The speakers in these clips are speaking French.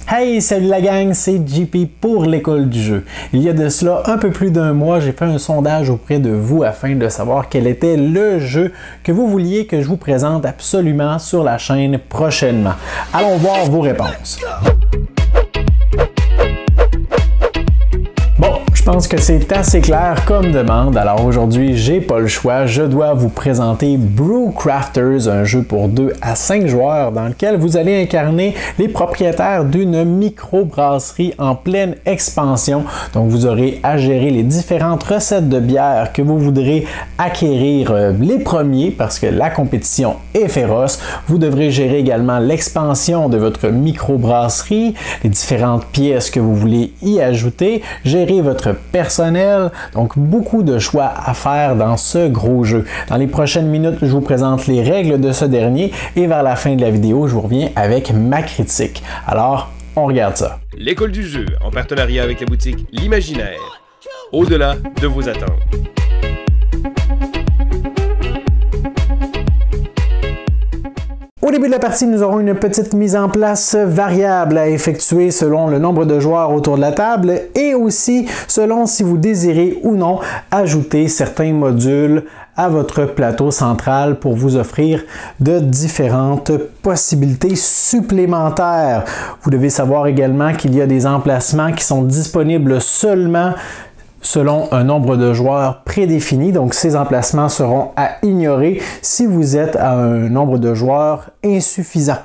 Hey, salut la gang, c'est JP pour l'école du jeu. Il y a de cela un peu plus d'un mois, j'ai fait un sondage auprès de vous afin de savoir quel était le jeu que vous vouliez que je vous présente absolument sur la chaîne prochainement. Allons voir vos réponses. Je pense que c'est assez clair comme demande, alors aujourd'hui j'ai pas le choix, je dois vous présenter Brewcrafters, un jeu pour 2 à 5 joueurs dans lequel vous allez incarner les propriétaires d'une microbrasserie en pleine expansion. Donc vous aurez à gérer les différentes recettes de bière que vous voudrez acquérir les premiers parce que la compétition est féroce. Vous devrez gérer également l'expansion de votre microbrasserie, les différentes pièces que vous voulez y ajouter, gérer votre personnel, donc beaucoup de choix à faire dans ce gros jeu. Dans les prochaines minutes, je vous présente les règles de ce dernier et vers la fin de la vidéo, je vous reviens avec ma critique. Alors, on regarde ça. L'école du jeu, en partenariat avec la boutique L'Imaginaire, au-delà de vos attentes. Au début de la partie, nous aurons une petite mise en place variable à effectuer selon le nombre de joueurs autour de la table et aussi selon si vous désirez ou non ajouter certains modules à votre plateau central pour vous offrir de différentes possibilités supplémentaires. Vous devez savoir également qu'il y a des emplacements qui sont disponibles seulement selon un nombre de joueurs prédéfini. Donc, ces emplacements seront à ignorer si vous êtes à un nombre de joueurs insuffisant.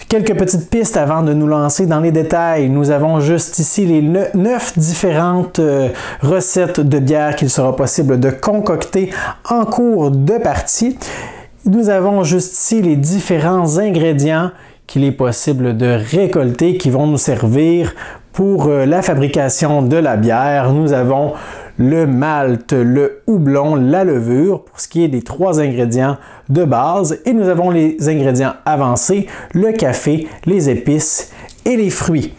Quelques petites pistes avant de nous lancer dans les détails. Nous avons juste ici les 9 différentes recettes de bière qu'il sera possible de concocter en cours de partie. Nous avons juste ici les différents ingrédients qu'il est possible de récolter qui vont nous servir pour la fabrication de la bière. Nous avons le malt, le houblon, la levure pour ce qui est des 3 ingrédients de base et nous avons les ingrédients avancés, le café, les épices et les fruits.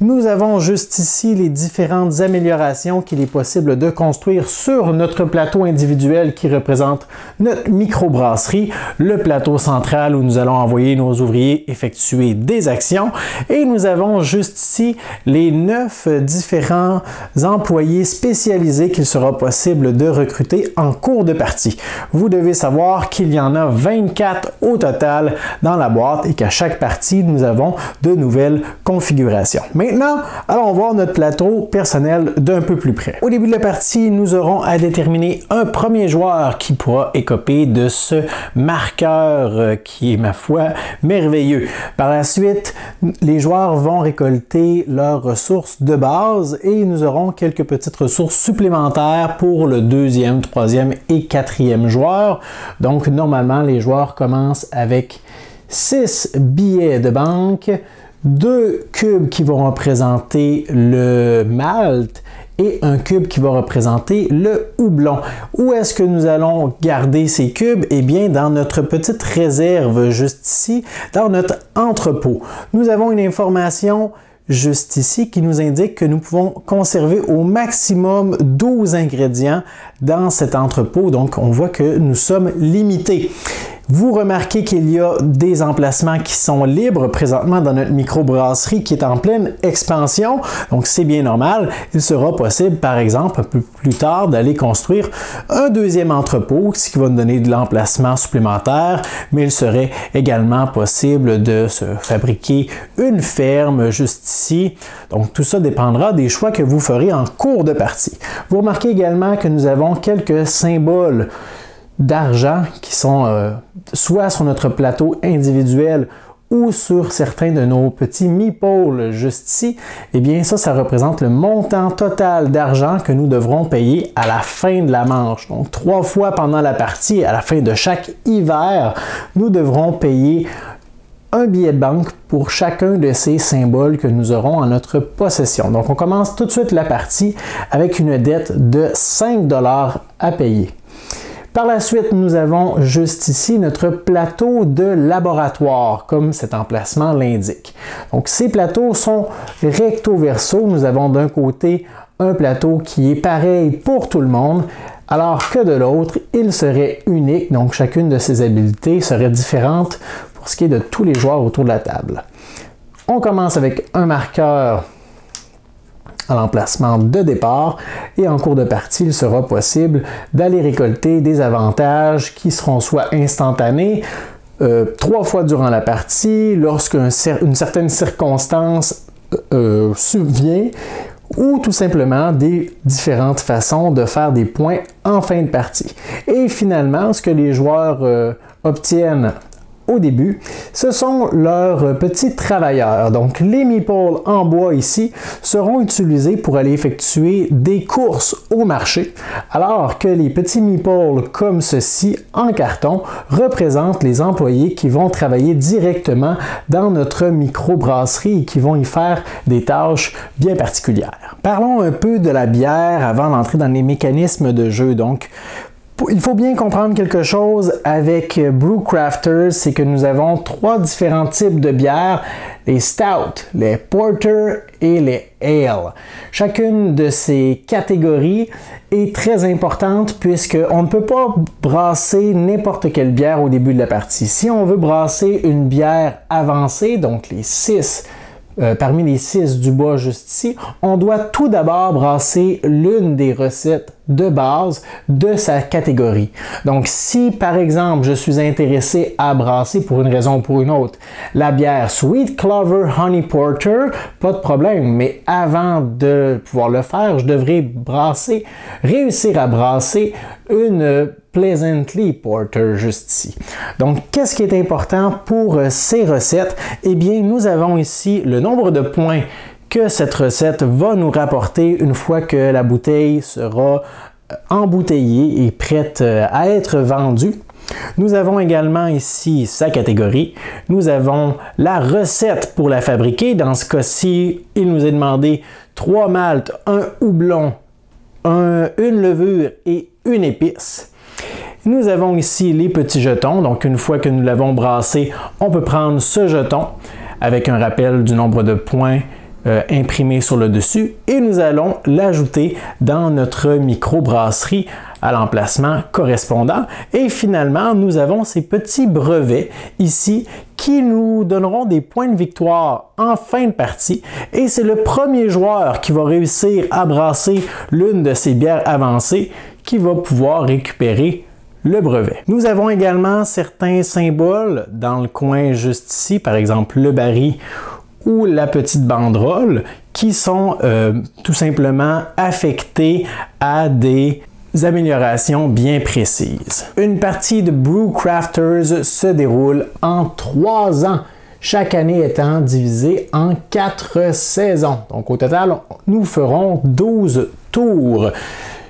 Nous avons juste ici les différentes améliorations qu'il est possible de construire sur notre plateau individuel qui représente notre microbrasserie, le plateau central où nous allons envoyer nos ouvriers effectuer des actions et nous avons juste ici les 9 différents employés spécialisés qu'il sera possible de recruter en cours de partie. Vous devez savoir qu'il y en a 24 au total dans la boîte et qu'à chaque partie, nous avons de nouvelles configurations. Maintenant, allons voir notre plateau personnel d'un peu plus près. Au début de la partie, nous aurons à déterminer un premier joueur qui pourra écoper de ce marqueur qui est, ma foi, merveilleux. Par la suite, les joueurs vont récolter leurs ressources de base et nous aurons quelques petites ressources supplémentaires pour le 2e, 3e et 4e joueur. Donc, normalement, les joueurs commencent avec 6 billets de banque, 2 cubes qui vont représenter le malt et un cube qui va représenter le houblon. Où est-ce que nous allons garder ces cubes? Eh bien, dans notre petite réserve juste ici, dans notre entrepôt. Nous avons une information juste ici qui nous indique que nous pouvons conserver au maximum 12 ingrédients dans cet entrepôt. Donc, on voit que nous sommes limités. Vous remarquez qu'il y a des emplacements qui sont libres présentement dans notre microbrasserie qui est en pleine expansion, donc c'est bien normal. Il sera possible, par exemple, un peu plus tard, d'aller construire un 2e entrepôt, ce qui va nous donner de l'emplacement supplémentaire, mais il serait également possible de se fabriquer une ferme juste ici. Donc tout ça dépendra des choix que vous ferez en cours de partie. Vous remarquez également que nous avons quelques symboles d'argent qui sont soit sur notre plateau individuel ou sur certains de nos petits meeples juste ici. Eh bien ça représente le montant total d'argent que nous devrons payer à la fin de la manche. Donc 3 fois pendant la partie, à la fin de chaque hiver, nous devrons payer un billet de banque pour chacun de ces symboles que nous aurons en notre possession. Donc on commence tout de suite la partie avec une dette de 5 $ à payer. Par la suite, nous avons juste ici notre plateau de laboratoire, comme cet emplacement l'indique. Donc, ces plateaux sont recto-verso. Nous avons d'un côté un plateau qui est pareil pour tout le monde, alors que de l'autre, il serait unique. Donc, chacune de ces habiletés serait différente pour ce qui est de tous les joueurs autour de la table. On commence avec un marqueur à l'emplacement de départ et en cours de partie, il sera possible d'aller récolter des avantages qui seront soit instantanés, 3 fois durant la partie, lorsqu'une certaine circonstance subvient, ou tout simplement des différentes façons de faire des points en fin de partie. Et finalement, ce que les joueurs obtiennent au début, ce sont leurs petits travailleurs. Donc, les meeples en bois ici seront utilisés pour aller effectuer des courses au marché, alors que les petits meeples comme ceci en carton représentent les employés qui vont travailler directement dans notre microbrasserie et qui vont y faire des tâches bien particulières. Parlons un peu de la bière avant d'entrer dans les mécanismes de jeu. Donc, il faut bien comprendre quelque chose avec Brewcrafters, c'est que nous avons 3 différents types de bières, les stout, les porter et les ale. Chacune de ces catégories est très importante puisqu'on ne peut pas brasser n'importe quelle bière au début de la partie. Si on veut brasser une bière avancée, donc les 6 parmi les 6 du bas juste ici, on doit tout d'abord brasser l'une des recettes de base de sa catégorie. Donc, si par exemple, je suis intéressé à brasser pour une raison ou pour une autre la bière Sweet Clover Honey Porter, pas de problème, mais avant de pouvoir le faire, je devrais réussir à brasser une Pleasantly Porter juste ici. Donc, qu'est-ce qui est important pour ces recettes? Eh bien, nous avons ici le nombre de points que cette recette va nous rapporter une fois que la bouteille sera embouteillée et prête à être vendue. Nous avons également ici sa catégorie. Nous avons la recette pour la fabriquer. Dans ce cas-ci, il nous est demandé 3 maltes, 1 houblon, une levure et une épice. Nous avons ici les petits jetons. Donc, une fois que nous l'avons brassé, on peut prendre ce jeton avec un rappel du nombre de points imprimé sur le dessus et nous allons l'ajouter dans notre microbrasserie à l'emplacement correspondant. Et finalement, nous avons ces petits brevets ici qui nous donneront des points de victoire en fin de partie. Et c'est le premier joueur qui va réussir à brasser l'une de ces bières avancées qui va pouvoir récupérer le brevet. Nous avons également certains symboles dans le coin juste ici, par exemple le baril ou la petite banderole, qui sont tout simplement affectés à des améliorations bien précises. Une partie de Brewcrafters se déroule en 3 ans, chaque année étant divisée en 4 saisons. Donc au total, nous ferons 12 tours.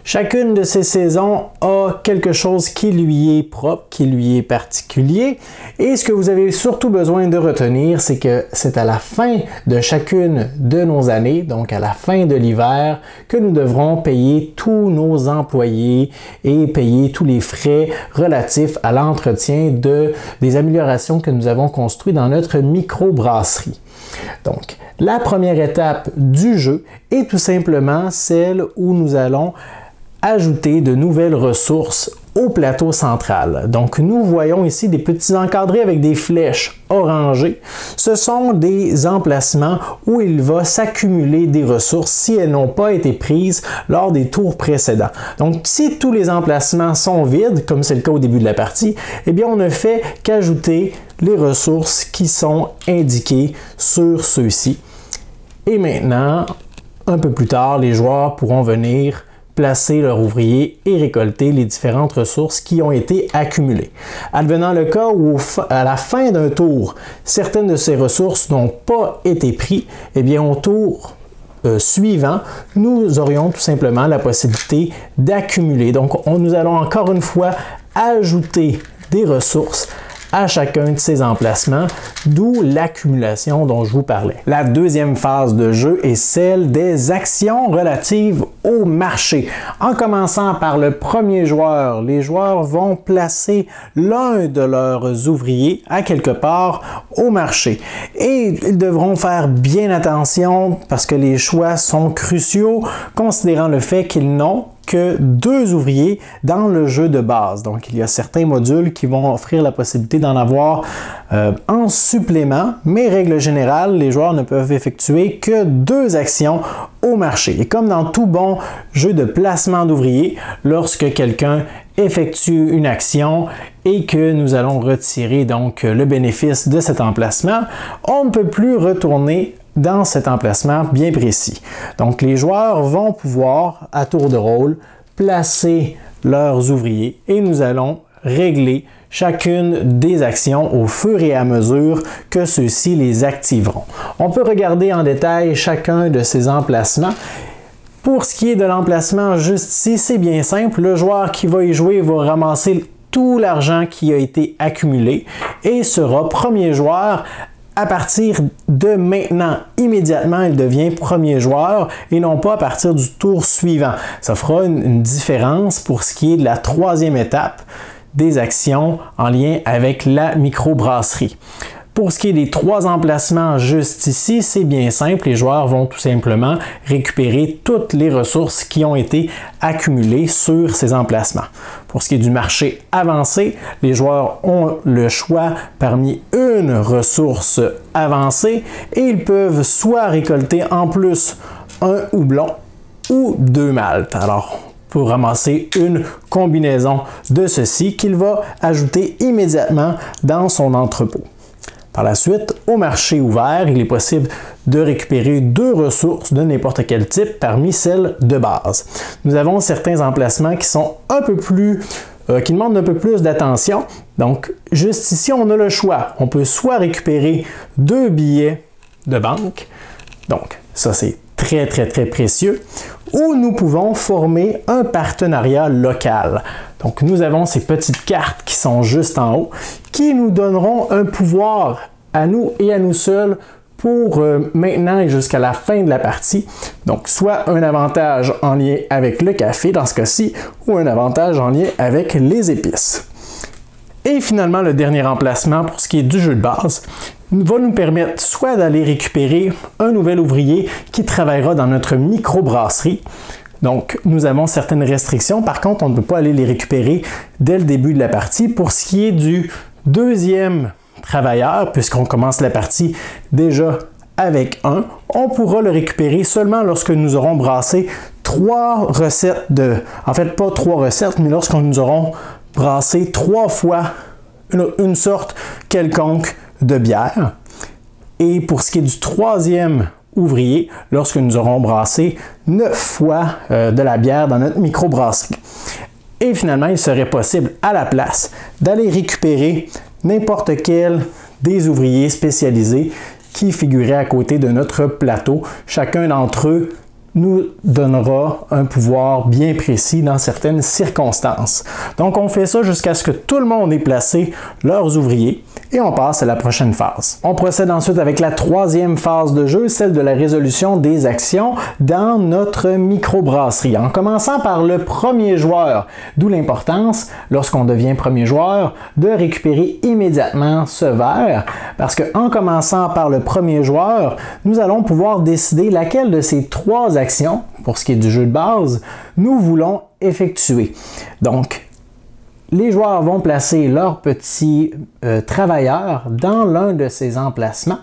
Chacune de ces saisons a quelque chose qui lui est propre, qui lui est particulier. Et ce que vous avez surtout besoin de retenir, c'est que c'est à la fin de chacune de nos années, donc à la fin de l'hiver, que nous devrons payer tous nos employés et payer tous les frais relatifs à l'entretien des améliorations que nous avons construites dans notre microbrasserie. Donc, la première étape du jeu est tout simplement celle où nous allons ajouter de nouvelles ressources au plateau central. Donc, nous voyons ici des petits encadrés avec des flèches orangées. Ce sont des emplacements où il va s'accumuler des ressources si elles n'ont pas été prises lors des tours précédents. Donc, si tous les emplacements sont vides, comme c'est le cas au début de la partie, eh bien, on ne fait qu'ajouter les ressources qui sont indiquées sur ceux-ci. Et maintenant, un peu plus tard, les joueurs pourront venir placer leur ouvrier et récolter les différentes ressources qui ont été accumulées. Advenant le cas où, à la fin d'un tour, certaines de ces ressources n'ont pas été prises, eh bien, au tour suivant, nous aurions tout simplement la possibilité d'accumuler. Donc, nous allons encore une fois ajouter des ressources à chacun de ces emplacements, d'où l'accumulation dont je vous parlais. La deuxième phase de jeu est celle des actions relatives au marché. En commençant par le premier joueur, les joueurs vont placer l'un de leurs ouvriers à quelque part au marché. Et ils devront faire bien attention parce que les choix sont cruciaux, considérant le fait qu'ils n'ont que 2 ouvriers dans le jeu de base. Donc, il y a certains modules qui vont offrir la possibilité d'en avoir en supplément, mais règle générale, les joueurs ne peuvent effectuer que 2 actions au marché. Et comme dans tout bon jeu de placement d'ouvriers, lorsque quelqu'un effectue une action et que nous allons retirer donc le bénéfice de cet emplacement, on ne peut plus retourner dans cet emplacement bien précis. Donc les joueurs vont pouvoir, à tour de rôle, placer leurs ouvriers et nous allons régler chacune des actions au fur et à mesure que ceux-ci les activeront. On peut regarder en détail chacun de ces emplacements. Pour ce qui est de l'emplacement juste ici, c'est bien simple. Le joueur qui va y jouer va ramasser tout l'argent qui a été accumulé et sera premier joueur. À partir de maintenant, immédiatement, il devient premier joueur et non pas à partir du tour suivant. Ça fera une différence pour ce qui est de la 3e étape des actions en lien avec la microbrasserie. Pour ce qui est des 3 emplacements juste ici, c'est bien simple. Les joueurs vont tout simplement récupérer toutes les ressources qui ont été accumulées sur ces emplacements. Pour ce qui est du marché avancé, les joueurs ont le choix parmi une ressource avancée et ils peuvent soit récolter en plus un houblon ou 2 maltes. Alors, pour ramasser une combinaison de ceci qu'il va ajouter immédiatement dans son entrepôt. Par la suite, au marché ouvert, il est possible de récupérer 2 ressources de n'importe quel type parmi celles de base. Nous avons certains emplacements qui sont un peu plus, qui demandent un peu plus d'attention. Donc, juste ici, on a le choix. On peut soit récupérer 2 billets de banque, donc ça c'est très précieux, ou nous pouvons former un partenariat local. Donc nous avons ces petites cartes qui sont juste en haut, qui nous donneront un pouvoir à nous et à nous seuls pour maintenant et jusqu'à la fin de la partie. Donc soit un avantage en lien avec le café dans ce cas-ci, ou un avantage en lien avec les épices. Et finalement, le dernier emplacement pour ce qui est du jeu de base va nous permettre soit d'aller récupérer un nouvel ouvrier qui travaillera dans notre microbrasserie. Donc, nous avons certaines restrictions. Par contre, on ne peut pas aller les récupérer dès le début de la partie. Pour ce qui est du 2e travailleur, puisqu'on commence la partie déjà avec 1, on pourra le récupérer seulement lorsque nous aurons brassé 3 recettes de... En fait, pas 3 recettes, mais lorsque nous aurons brassé 3 fois une sorte quelconque de bière. Et pour ce qui est du 3e ouvrier, lorsque nous aurons brassé 9 fois de la bière dans notre microbrasserie. Et finalement, il serait possible à la place d'aller récupérer n'importe quel des ouvriers spécialisés qui figuraient à côté de notre plateau. Chacun d'entre eux nous donnera un pouvoir bien précis dans certaines circonstances. Donc on fait ça jusqu'à ce que tout le monde ait placé leurs ouvriers et on passe à la prochaine phase. On procède ensuite avec la 3e phase de jeu, celle de la résolution des actions dans notre microbrasserie. En commençant par le premier joueur, d'où l'importance, lorsqu'on devient premier joueur, de récupérer immédiatement ce verre, parce qu'en commençant par le premier joueur, nous allons pouvoir décider laquelle de ces 3 actions, pour ce qui est du jeu de base, nous voulons effectuer. Donc, les joueurs vont placer leurs petits travailleurs dans l'un de ces emplacements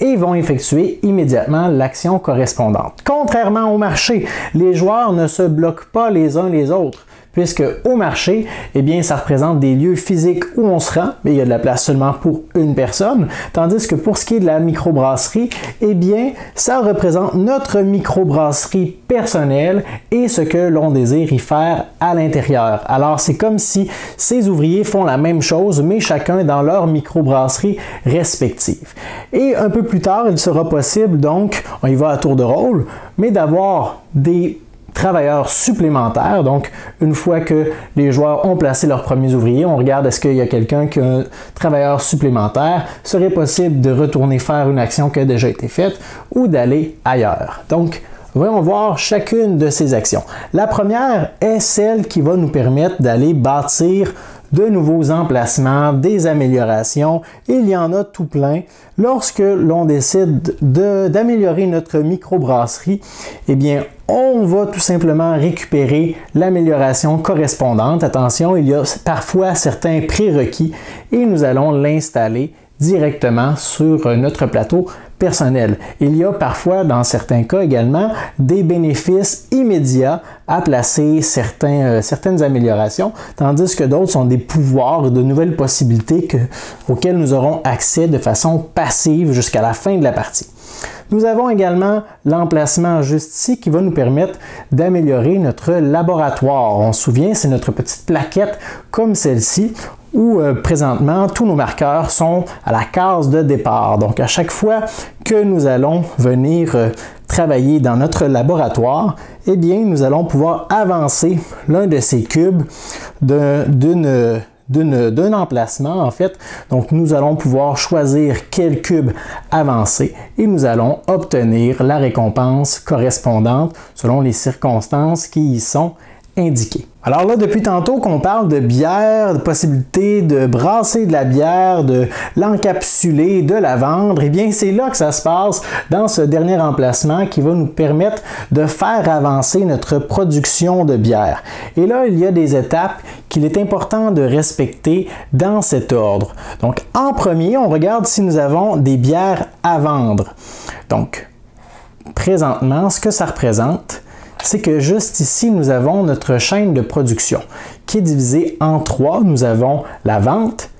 et vont effectuer immédiatement l'action correspondante. Contrairement au marché, les joueurs ne se bloquent pas les uns les autres, puisque au marché, eh bien, ça représente des lieux physiques où on se rend, mais il y a de la place seulement pour une personne, tandis que pour ce qui est de la microbrasserie, eh bien, ça représente notre microbrasserie personnelle et ce que l'on désire y faire à l'intérieur. Alors, c'est comme si ces ouvriers font la même chose, mais chacun dans leur microbrasserie respective. Et un peu plus tard, il sera possible, donc, on y va à tour de rôle, mais d'avoir des travailleurs supplémentaires. Donc, une fois que les joueurs ont placé leurs premiers ouvriers, on regarde est-ce qu'il y a quelqu'un qui a un travailleur supplémentaire. Il serait possible de retourner faire une action qui a déjà été faite ou d'aller ailleurs. Donc, voyons voir chacune de ces actions. La première est celle qui va nous permettre d'aller bâtir de nouveaux emplacements, des améliorations. Il y en a tout plein. Lorsque l'on décide d'améliorer notre microbrasserie, eh bien, on va tout simplement récupérer l'amélioration correspondante. Attention, il y a parfois certains prérequis et nous allons l'installer directement sur notre plateau personnel. Il y a parfois, dans certains cas également, des bénéfices immédiats à placer certaines améliorations, tandis que d'autres sont des pouvoirs, de nouvelles possibilités auxquelles nous aurons accès de façon passive jusqu'à la fin de la partie. Nous avons également l'emplacement juste ici qui va nous permettre d'améliorer notre laboratoire. On se souvient, c'est notre petite plaquette comme celle-ci où présentement tous nos marqueurs sont à la case de départ. Donc à chaque fois que nous allons venir travailler dans notre laboratoire, eh bien nous allons pouvoir avancer l'un de ces cubes d'un emplacement en fait. Donc nous allons pouvoir choisir quel cube avancer et nous allons obtenir la récompense correspondante selon les circonstances qui y sont indiquées. Alors là, depuis tantôt qu'on parle de bière, de possibilité de brasser de la bière, de l'encapsuler, de la vendre, eh bien c'est là que ça se passe dans ce dernier emplacement qui va nous permettre de faire avancer notre production de bière. Et là, il y a des étapes qu'il est important de respecter dans cet ordre. Donc en premier, on regarde si nous avons des bières à vendre. Donc présentement, ce que ça représente, c'est que juste ici, nous avons notre chaîne de production qui est divisée en trois. Nous avons la vente,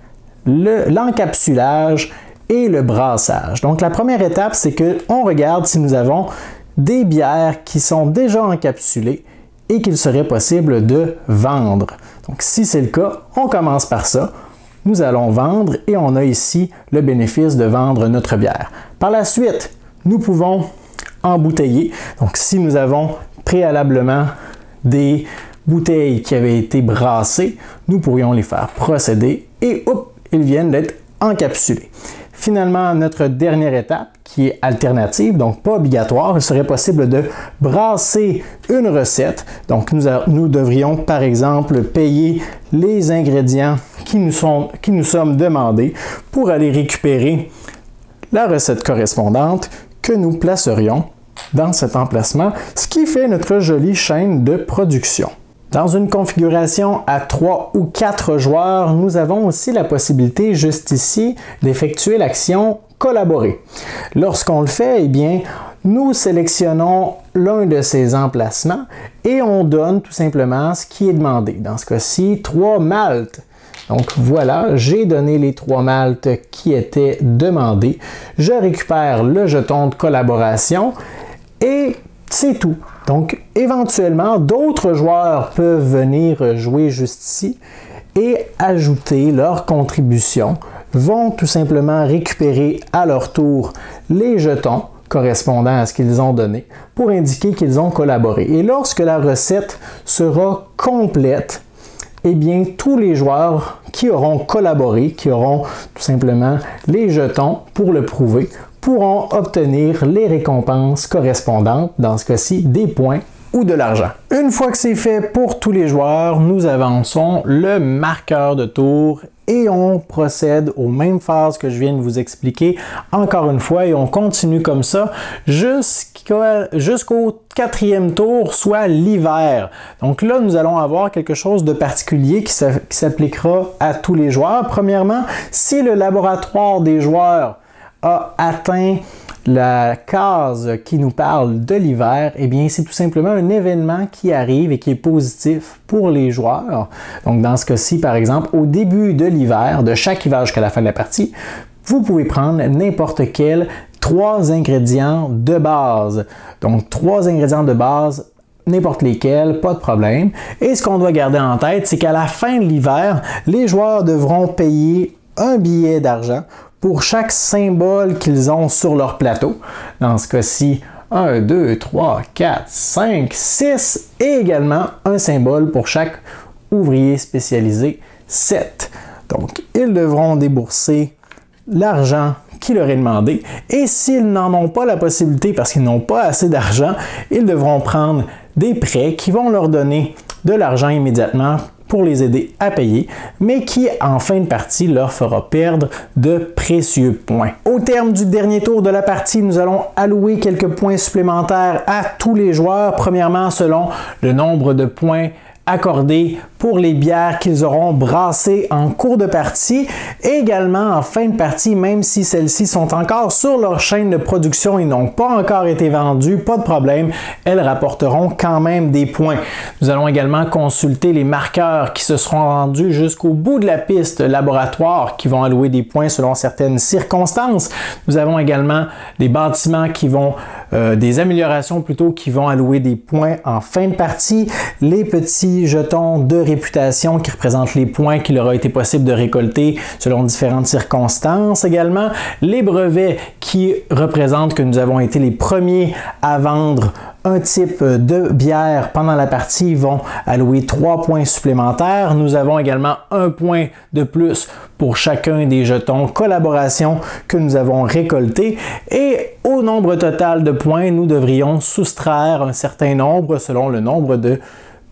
l'encapsulage et le brassage. Donc, la première étape, c'est qu'on regarde si nous avons des bières qui sont déjà encapsulées et qu'il serait possible de vendre. Donc, si c'est le cas, on commence par ça. Nous allons vendre et on a ici le bénéfice de vendre notre bière. Par la suite, nous pouvons embouteiller. Donc, si nous avons préalablement des bouteilles qui avaient été brassées, nous pourrions les faire procéder et hop, ils viennent d'être encapsulés. Finalement, notre dernière étape qui est alternative, donc pas obligatoire, il serait possible de brasser une recette. Donc nous devrions par exemple payer les ingrédients qui nous sommes demandés pour aller récupérer la recette correspondante que nous placerions dans cet emplacement, ce qui fait notre jolie chaîne de production. Dans une configuration à 3 ou 4 joueurs, nous avons aussi la possibilité juste ici d'effectuer l'action collaborer. Lorsqu'on le fait, eh bien, nous sélectionnons l'un de ces emplacements et on donne tout simplement ce qui est demandé. Dans ce cas-ci, 3 maltes. Donc voilà, j'ai donné les 3 maltes qui étaient demandés. Je récupère le jeton de collaboration et c'est tout. Donc éventuellement, d'autres joueurs peuvent venir jouer juste ici et ajouter leur contribution, vont tout simplement récupérer à leur tour les jetons correspondant à ce qu'ils ont donné pour indiquer qu'ils ont collaboré. Et lorsque la recette sera complète, eh bien, tous les joueurs qui auront collaboré, qui auront tout simplement les jetons pour le prouver, pourront obtenir les récompenses correspondantes, dans ce cas-ci, des points ou de l'argent. Une fois que c'est fait pour tous les joueurs, nous avançons le marqueur de tour et on procède aux mêmes phases que je viens de vous expliquer encore une fois et on continue comme ça jusqu'au 4e tour, soit l'hiver. Donc là, nous allons avoir quelque chose de particulier qui s'appliquera à tous les joueurs. Premièrement, si le laboratoire des joueurs a atteint la case qui nous parle de l'hiver, eh bien, c'est tout simplement un événement qui arrive et qui est positif pour les joueurs. Donc, dans ce cas-ci, par exemple, au début de l'hiver, de chaque hiver jusqu'à la fin de la partie, vous pouvez prendre n'importe quel 3 ingrédients de base. Donc, 3 ingrédients de base, n'importe lesquels, pas de problème. Et ce qu'on doit garder en tête, c'est qu'à la fin de l'hiver, les joueurs devront payer un billet d'argent pour chaque symbole qu'ils ont sur leur plateau. Dans ce cas-ci, 1, 2, 3, 4, 5, 6 et également un symbole pour chaque ouvrier spécialisé 7. Donc, ils devront débourser l'argent qui leur est demandé et s'ils n'en ont pas la possibilité parce qu'ils n'ont pas assez d'argent, ils devront prendre des prêts qui vont leur donner de l'argent immédiatement pour les aider à payer, mais qui, en fin de partie, leur fera perdre de précieux points. Au terme du dernier tour de la partie, nous allons allouer quelques points supplémentaires à tous les joueurs, premièrement selon le nombre de points accordés pour les bières qu'ils auront brassées en cours de partie. Également, en fin de partie, même si celles-ci sont encore sur leur chaîne de production et n'ont pas encore été vendues, pas de problème, elles rapporteront quand même des points. Nous allons également consulter les marqueurs qui se seront rendus jusqu'au bout de la piste laboratoire qui vont allouer des points selon certaines circonstances. Nous avons également des bâtiments qui vont, des améliorations plutôt, qui vont allouer des points en fin de partie. Les petits jetons de réputation qui représentent les points qu'il aura été possible de récolter selon différentes circonstances. Également, les brevets qui représentent que nous avons été les premiers à vendre un type de bière pendant la partie vont allouer 3 points supplémentaires. Nous avons également 1 point de plus pour chacun des jetons collaboration que nous avons récoltés. Et au nombre total de points, nous devrions soustraire un certain nombre selon le nombre de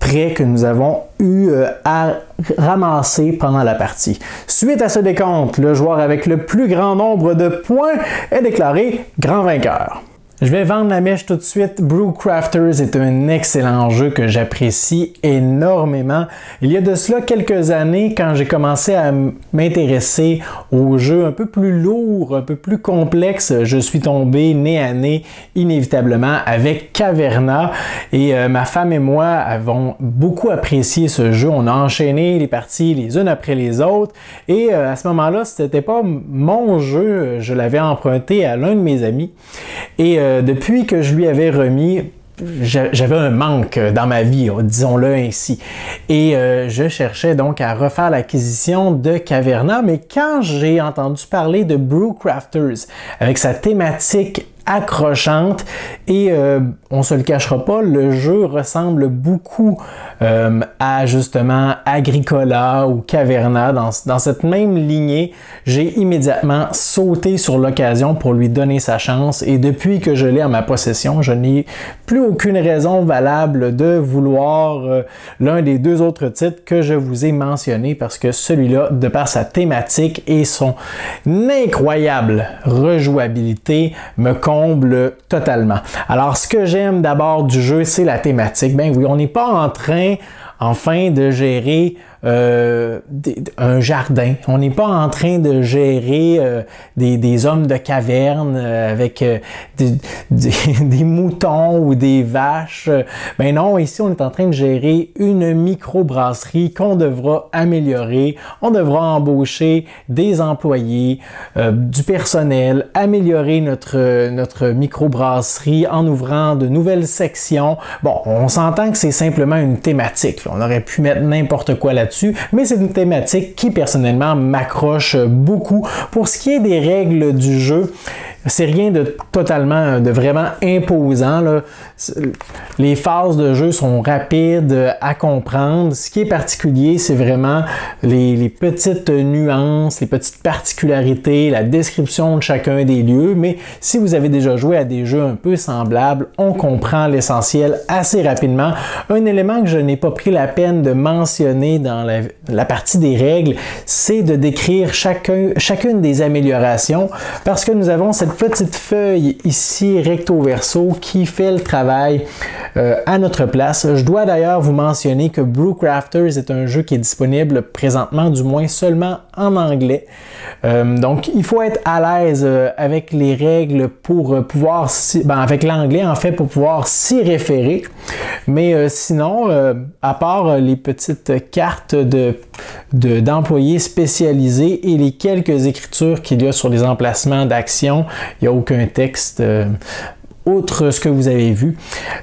prêts que nous avons eu à ramasser pendant la partie. Suite à ce décompte, le joueur avec le plus grand nombre de points est déclaré grand vainqueur. Je vais vendre la mèche tout de suite. Brewcrafters est un excellent jeu que j'apprécie énormément. Il y a de cela quelques années, quand j'ai commencé à m'intéresser aux jeux un peu plus lourds, un peu plus complexes, je suis tombé nez à nez inévitablement avec Caverna et ma femme et moi avons beaucoup apprécié ce jeu. On a enchaîné les parties les unes après les autres et à ce moment-là, c'était pas mon jeu, je l'avais emprunté à l'un de mes amis et depuis que je lui avais remis, j'avais un manque dans ma vie, disons-le ainsi. Et je cherchais donc à refaire l'acquisition de Caverna, mais quand j'ai entendu parler de Brewcrafters, avec sa thématique accrochante et on se le cachera pas, le jeu ressemble beaucoup à justement Agricola ou Caverna dans cette même lignée. J'ai immédiatement sauté sur l'occasion pour lui donner sa chance et depuis que je l'ai en ma possession, je n'ai plus aucune raison valable de vouloir l'un des deux autres titres que je vous ai mentionnés parce que celui-là, de par sa thématique et son incroyable rejouabilité, me comble totalement. Alors, ce que j'aime d'abord du jeu, c'est la thématique. Ben oui, on n'est pas en train, enfin, de gérer un jardin. On n'est pas en train de gérer des hommes de caverne avec des moutons ou des vaches. Ben non, ici, on est en train de gérer une microbrasserie qu'on devra améliorer. On devra embaucher des employés, du personnel, améliorer notre microbrasserie en ouvrant de nouvelles sections. Bon, on s'entend que c'est simplement une thématique. On aurait pu mettre n'importe quoi là-dessus, mais c'est une thématique qui personnellement m'accroche beaucoup. Pour ce qui est des règles du jeu, c'est rien de totalement, de vraiment imposant, là. Les phases de jeu sont rapides à comprendre. Ce qui est particulier, c'est vraiment les petites nuances, les petites particularités, la description de chacun des lieux. Mais si vous avez déjà joué à des jeux un peu semblables, on comprend l'essentiel assez rapidement. Un élément que je n'ai pas pris la peine de mentionner dans la partie des règles, c'est de décrire chacune des améliorations parce que nous avons cette petite feuille ici recto verso qui fait le travail à notre place. Je dois d'ailleurs vous mentionner que Brewcrafters est un jeu qui est disponible présentement, du moins seulement en anglais. Donc il faut être à l'aise avec les règles pour pouvoir, avec l'anglais en fait, pour pouvoir s'y référer. Mais sinon, à part les petites cartes d'employés spécialisés et les quelques écritures qu'il y a sur les emplacements d'action, il n'y a aucun texte outre ce que vous avez vu.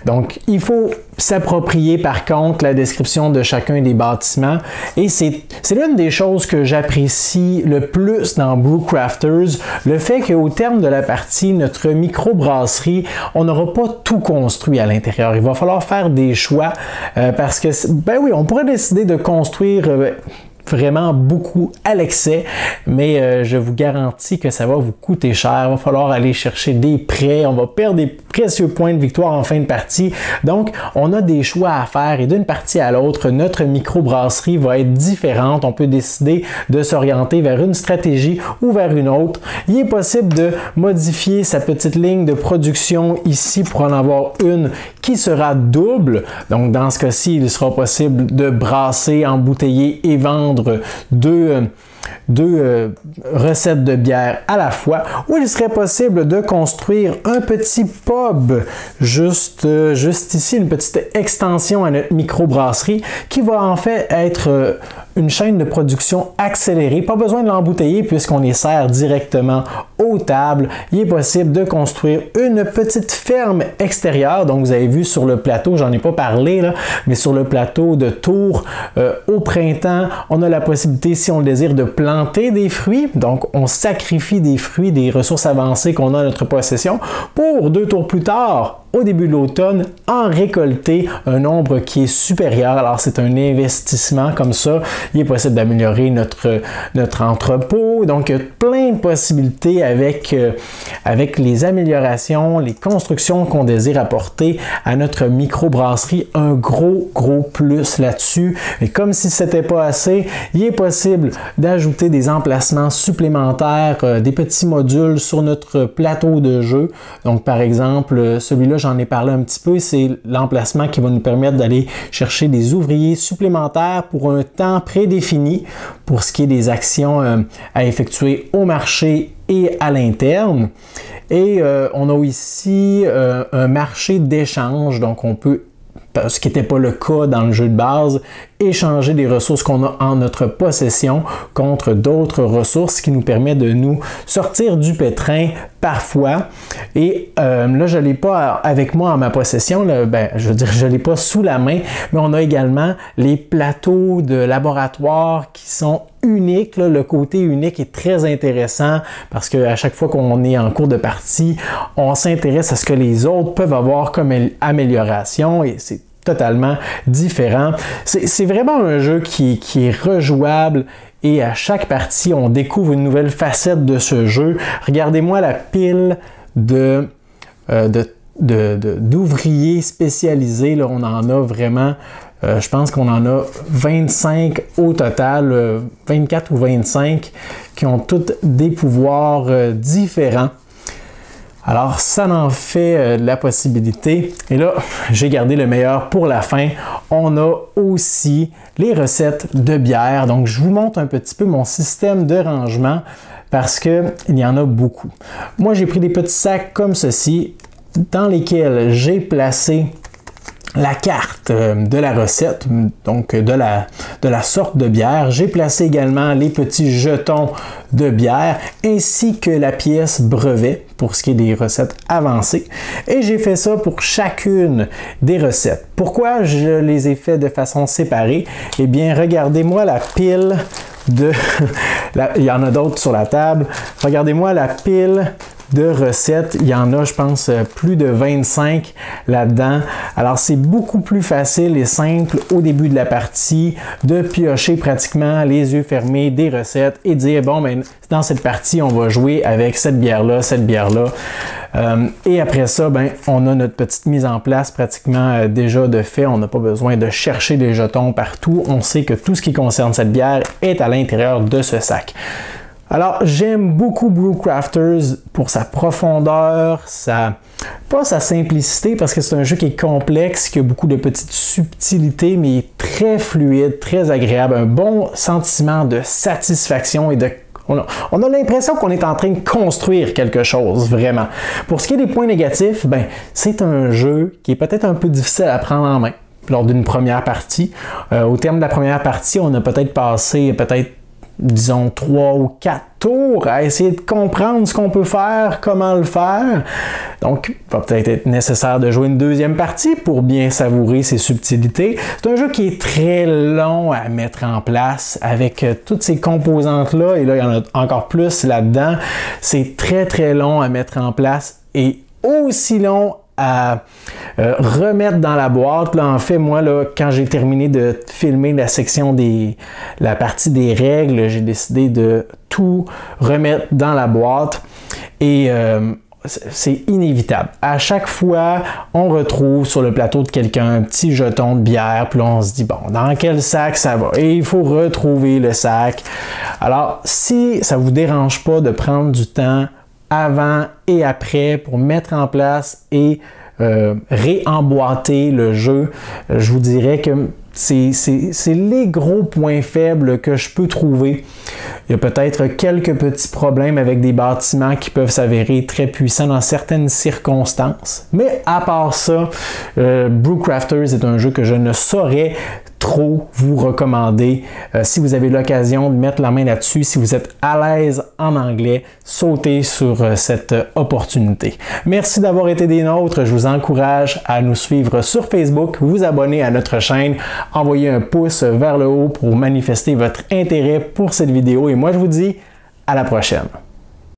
Donc, il faut s'approprier par contre la description de chacun des bâtiments et c'est l'une des choses que j'apprécie le plus dans Brewcrafters, le fait qu'au terme de la partie, notre microbrasserie, on n'aura pas tout construit à l'intérieur. Il va falloir faire des choix parce que, ben oui, on pourrait décider de construire vraiment beaucoup à l'excès, mais je vous garantis que ça va vous coûter cher. Il va falloir aller chercher des prêts, on va perdre des précieux points de victoire en fin de partie. Donc, on a des choix à faire et d'une partie à l'autre, notre microbrasserie va être différente. On peut décider de s'orienter vers une stratégie ou vers une autre. Il est possible de modifier sa petite ligne de production ici pour en avoir une qui sera double. Donc, dans ce cas-ci, il sera possible de brasser, embouteiller et vendre deux recettes de bière à la fois, ou il serait possible de construire un petit pub juste ici, une petite extension à notre microbrasserie qui va en fait être une chaîne de production accélérée. Pas besoin de l'embouteiller puisqu'on les sert directement aux tables. Il est possible de construire une petite ferme extérieure. Donc vous avez vu sur le plateau, j'en ai pas parlé là, mais sur le plateau de Tours au printemps, on a la possibilité, si on le désire, de planter des fruits. Donc on sacrifie des fruits, des ressources avancées qu'on a à notre possession pour 2 tours plus tard, au début de l'automne, en récolter un nombre qui est supérieur. Alors, c'est un investissement comme ça. Il est possible d'améliorer notre entrepôt. Donc, il y a plein de possibilités avec les améliorations, les constructions qu'on désire apporter à notre microbrasserie. Un gros plus là-dessus. Et comme si ce n'était pas assez, il est possible d'ajouter des emplacements supplémentaires, des petits modules sur notre plateau de jeu. Donc, par exemple, celui-là, j'en ai parlé un petit peu, c'est l'emplacement qui va nous permettre d'aller chercher des ouvriers supplémentaires pour un temps prédéfini pour ce qui est des actions à effectuer au marché et à l'interne. Et on a ici un marché d'échange, donc on peut, ce qui n'était pas le cas dans le jeu de base, échanger des ressources qu'on a en notre possession contre d'autres ressources, ce qui nous permet de nous sortir du pétrin parfois. Et là, je ne l'ai pas avec moi en ma possession, là, je veux dire, je ne l'ai pas sous la main, mais on a également les plateaux de laboratoire qui sont uniques. Là. Le côté unique est très intéressant parce qu'à chaque fois qu'on est en cours de partie, on s'intéresse à ce que les autres peuvent avoir comme amélioration et c'est totalement différent. C'est vraiment un jeu qui est rejouable et à chaque partie, on découvre une nouvelle facette de ce jeu. Regardez-moi la pile d'ouvriers spécialisés. Là, on en a vraiment, je pense qu'on en a 25 au total, 24 ou 25 qui ont tous des pouvoirs différents. Alors, ça en fait la possibilité. Et là, j'ai gardé le meilleur pour la fin. On a aussi les recettes de bière. Donc, je vous montre un petit peu mon système de rangement parce qu'il y en a beaucoup. Moi, j'ai pris des petits sacs comme ceci dans lesquels j'ai placé la carte de la recette, donc de la sorte de bière. J'ai placé également les petits jetons de bière ainsi que la pièce brevet pour ce qui est des recettes avancées. Et j'ai fait ça pour chacune des recettes. Pourquoi je les ai fait de façon séparée? Eh bien, regardez-moi la pile de... il y en a d'autres sur la table. Regardez-moi la pile de recettes. Il y en a, je pense, plus de 25 là-dedans. Alors, c'est beaucoup plus facile et simple au début de la partie de piocher pratiquement les yeux fermés des recettes et dire, bon, ben, dans cette partie, on va jouer avec cette bière-là, cette bière-là. Et après ça, ben, on a notre petite mise en place pratiquement déjà de fait. On n'a pas besoin de chercher des jetons partout. On sait que tout ce qui concerne cette bière est à l'intérieur de ce sac. Alors, j'aime beaucoup Brewcrafters pour sa profondeur, pas sa simplicité, parce que c'est un jeu qui est complexe, qui a beaucoup de petites subtilités, mais il est très fluide, très agréable, un bon sentiment de satisfaction et de... On a l'impression qu'on est en train de construire quelque chose, vraiment. Pour ce qui est des points négatifs, ben, c'est un jeu qui est peut-être un peu difficile à prendre en main lors d'une première partie. Au terme de la première partie, on a peut-être passé disons 3 ou 4 tours à essayer de comprendre ce qu'on peut faire, comment le faire. Donc, il va peut-être être nécessaire de jouer une deuxième partie pour bien savourer ces subtilités. C'est un jeu qui est très long à mettre en place avec toutes ces composantes-là, et là, il y en a encore plus là-dedans. C'est très, très long à mettre en place et aussi long à remettre dans la boîte. Là, en fait, moi, là, quand j'ai terminé de filmer la partie des règles, j'ai décidé de tout remettre dans la boîte et c'est inévitable. À chaque fois, on retrouve sur le plateau de quelqu'un un petit jeton de bière, puis là, on se dit, bon, dans quel sac ça va? Et il faut retrouver le sac. Alors, si ça ne vous dérange pas de prendre du temps avant et après pour mettre en place et réemboîter le jeu, je vous dirais que c'est les gros points faibles que je peux trouver. Il y a peut-être quelques petits problèmes avec des bâtiments qui peuvent s'avérer très puissants dans certaines circonstances. Mais à part ça, Brewcrafters est un jeu que je ne saurais trop vous recommander. Si vous avez l'occasion de mettre la main là-dessus, si vous êtes à l'aise en anglais, sautez sur cette opportunité. Merci d'avoir été des nôtres. Je vous encourage à nous suivre sur Facebook, vous abonner à notre chaîne, envoyer un pouce vers le haut pour manifester votre intérêt pour cette vidéo. Et moi, je vous dis à la prochaine.